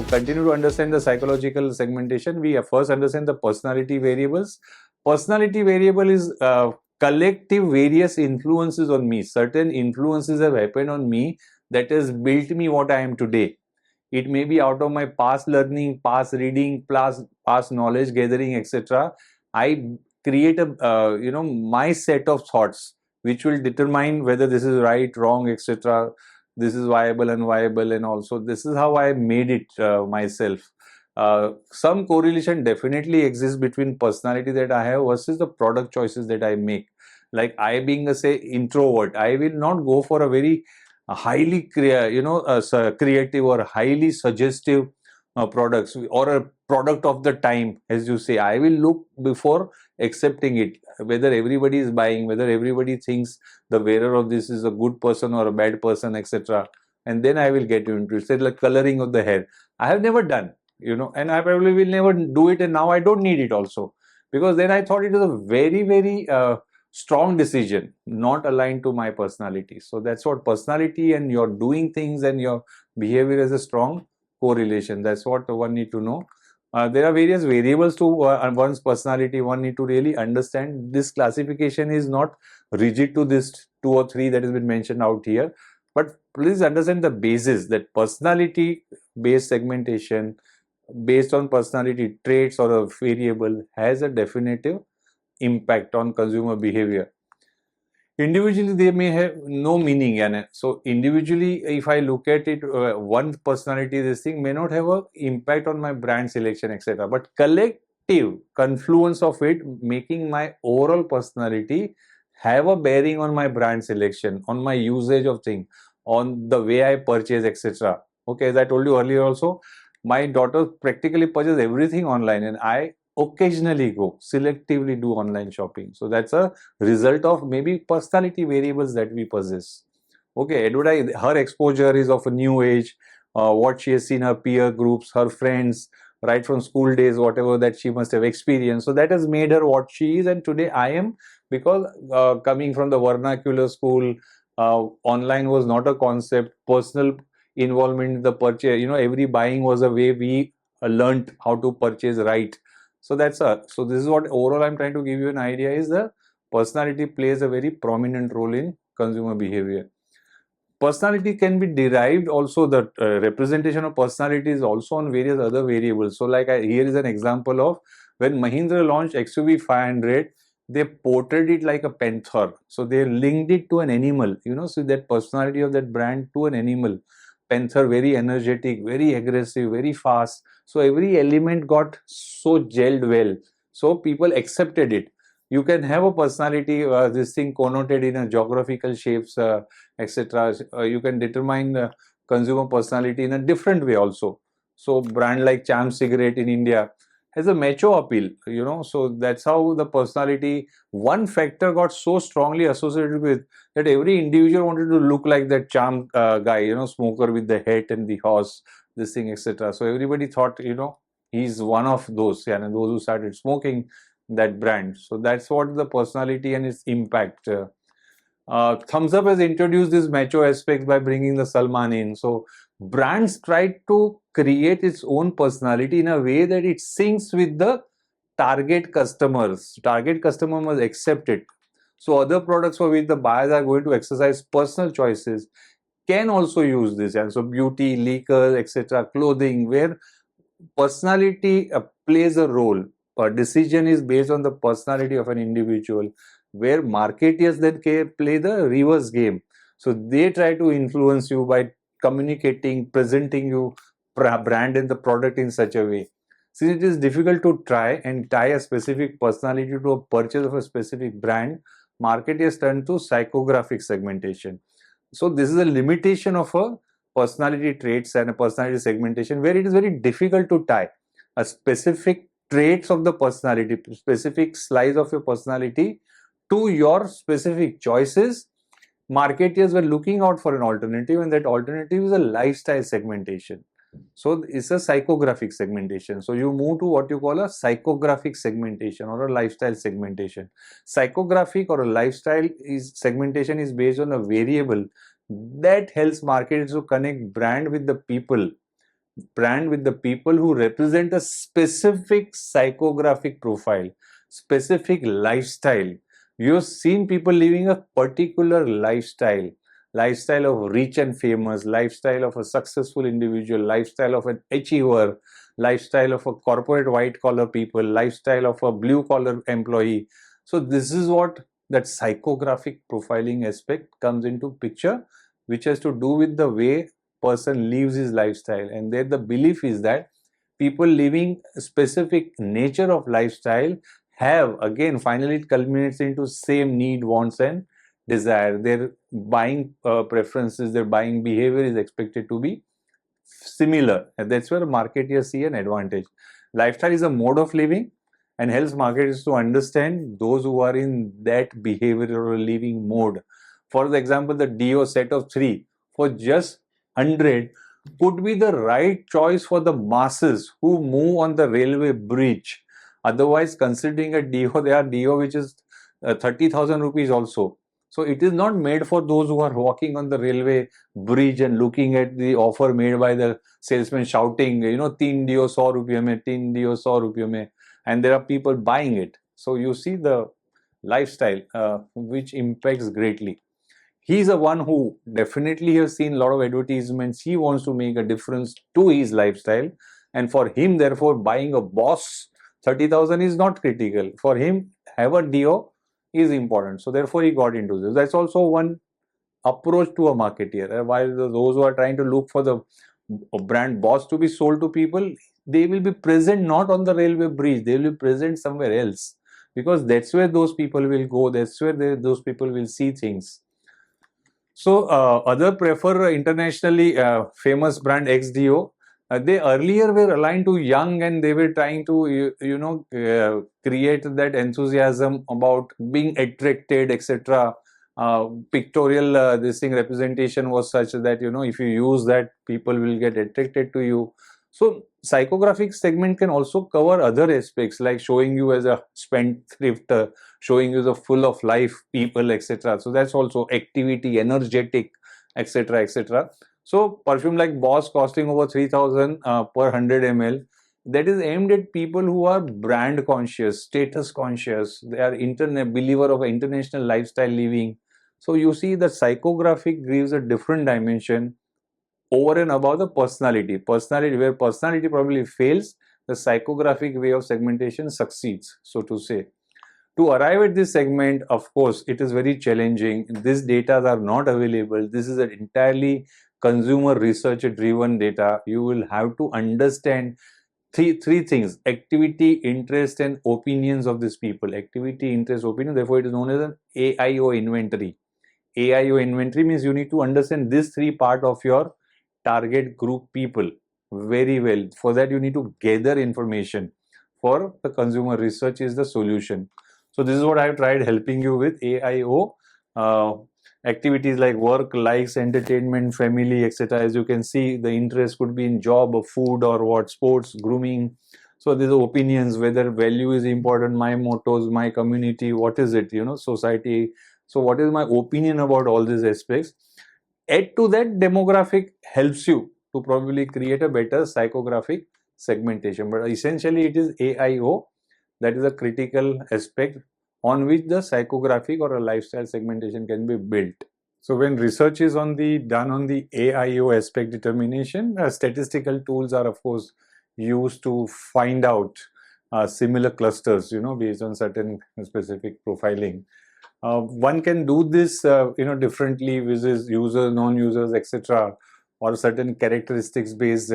So continue to understand the psychological segmentation. We first understand the personality variables. Personality variable is collective various influences on me. Certain influences have happened on me that has built me what I am today. It may be out of my past learning, past reading, past knowledge gathering, etc. I create a my set of thoughts which will determine whether this is right, wrong, etc. This is viable, unviable, and also this is how I made it myself. Some correlation definitely exists between personality that I have versus the product choices that I make. Like I being a say introvert, I will not go for a very highly creative or highly suggestive products or a product of the time, as you say. I will look before accepting it, whether everybody is buying, whether everybody thinks the wearer of this is a good person or a bad person, etc. And then I will get into it. Say like coloring of the hair, I have never done, and I probably will never do it, and now I don't need it also, because then I thought it was a very very strong decision, not aligned to my personality. So that's what personality and your doing things and your behavior is a strong correlation. That's what one need to know. There are various variables to one's personality. One need to really understand this classification is not rigid to this 2 or 3 that has been mentioned out here. But please understand the basis that personality based segmentation based on personality traits or a variable has a definitive impact on consumer behavior. Individually they may have no meaning, so individually if I look at it, one personality, this thing may not have a impact on my brand selection, etc. But collective confluence of it making my overall personality have a bearing on my brand selection, on my usage of things, on the way I purchase, etc. Okay, as I told you earlier also, my daughter practically purchases everything online, and I occasionally go selectively do online shopping. So that's a result of maybe personality variables that we possess. Okay, her exposure is of a new age, what she has seen her peer groups, her friends, right from school days, whatever that she must have experienced. So that has made her what she is, and today I am, because coming from the vernacular school, online was not a concept, personal involvement in the purchase, every buying was a way we learnt how to purchase right. So so this is what overall I'm trying to give you an idea is the personality plays a very prominent role in consumer behavior. Personality can be derived also, the representation of personality is also on various other variables. So like here is an example of when Mahindra launched XUV 500, they portrayed it like a panther. So they linked it to an animal, so that personality of that brand to an animal. Panther, very energetic, very aggressive, very fast. So every element got so gelled well. So people accepted it. You can have a personality, this thing connoted in a geographical shapes, etc. You can determine consumer personality in a different way also. So brand like Cham cigarette in India has a macho appeal, so that's how the personality, one factor got so strongly associated with that every individual wanted to look like that Charm guy, smoker with the hat and the horse, this thing, etc. So everybody thought, he's one of those, and those who started smoking that brand. So that's what the personality and its impact. Thumbs Up has introduced this macho aspect by bringing the Salman in. So brands tried to create its own personality in a way that it syncs with the target customers. Target customer must accept it. So other products for which the buyers are going to exercise personal choices can also use this. And so beauty, liquor, etc., clothing, where personality plays a role. A decision is based on the personality of an individual, where marketeers then play the reverse game. So they try to influence you by communicating, presenting you brand and the product in such a way. Since it is difficult to try and tie a specific personality to a purchase of a specific brand, marketers turn to psychographic segmentation. So this is a limitation of a personality traits and a personality segmentation, where it is very difficult to tie a specific traits of the personality, specific slice of your personality to your specific choices. Marketers were looking out for an alternative, and that alternative is a lifestyle segmentation. So it's a psychographic segmentation. So you move to what you call a psychographic segmentation or a lifestyle segmentation. Psychographic or a lifestyle segmentation is based on a variable that helps marketers to connect brand with the people brand with the people who represent a specific psychographic profile, specific lifestyle. You've seen people living a particular lifestyle, lifestyle of rich and famous, lifestyle of a successful individual, lifestyle of an achiever, lifestyle of a corporate white collar people, lifestyle of a blue collar employee. So this is what that psychographic profiling aspect comes into picture, which has to do with the way person lives his lifestyle. And there the belief is that people living specific nature of lifestyle have, again, finally it culminates into same need, wants and desire. Their buying preferences, their buying behavior is expected to be similar, and that's where marketers see an advantage. Lifestyle is a mode of living, and helps marketers to understand those who are in that behavioral living mode. For example, the DO set of 3 for just 100 could be the right choice for the masses who move on the railway bridge. Otherwise, considering a DO, there are DO which is 30,000 rupees also. So it is not made for those who are walking on the railway bridge and looking at the offer made by the salesman shouting, you know, 3 DO 100 rupiye mein, 3 DO 100 rupiye mein, and there are people buying it. So you see the lifestyle which impacts greatly. He's the one who definitely has seen a lot of advertisements. He wants to make a difference to his lifestyle, and for him, therefore, buying a Boss 30,000 is not critical. For him, have a DO is important. So therefore, he got into this. That's also one approach to a marketeer. While those who are trying to look for the brand Boss to be sold to people, they will be present not on the railway bridge. They will be present somewhere else, because that's where those people will go. That's where those people will see things. So other prefer internationally famous brand XDO. They earlier were aligned to young, and they were trying to create that enthusiasm about being attracted, etc. Pictorial this thing representation was such that, you know, if you use that, people will get attracted to you. So psychographic segment can also cover other aspects, like showing you as a spendthrift, showing you the full of life people, etc. So that's also activity, energetic, etc., etc. So perfume like Boss costing over 3,000 per 100 ml, that is aimed at people who are brand conscious, status conscious. They are believer of international lifestyle living. So you see the psychographic gives a different dimension over and above the personality. Where personality probably fails, the psychographic way of segmentation succeeds, so to say. To arrive at this segment, of course, it is very challenging. These data are not available. This is an entirely consumer research driven data. You will have to understand three things: activity, interest, and opinions of these people. Activity, interest, opinion. Therefore, it is known as an AIO inventory. AIO inventory means you need to understand this 3 part of your target group people very well. For that, you need to gather information. For the consumer research is the solution. So this is what I've tried helping you with. AIO activities like work, likes, entertainment, family, etc. As you can see, the interest could be in job or food or what, sports, grooming. So these are opinions, whether value is important, my mottos, my community, what is it, you know, society. So what is my opinion about all these aspects? Add to that, demographic helps you to probably create a better psychographic segmentation. But essentially it is AIO that is a critical aspect on which the psychographic or a lifestyle segmentation can be built. So when research is done on the AIO aspect determination, statistical tools are of course used to find out similar clusters, you know, based on certain specific profiling. One can do this differently with users, non-users, etc., or certain characteristics based,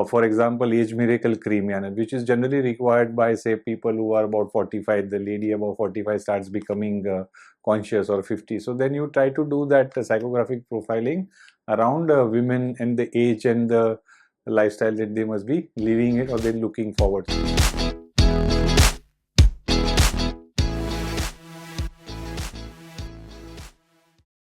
for example, age miracle cream, which is generally required by, say, people who are about 45. The lady above 45 starts becoming conscious, or 50. So then you try to do that psychographic profiling around women and the age and the lifestyle that they must be living it or they're looking forward to.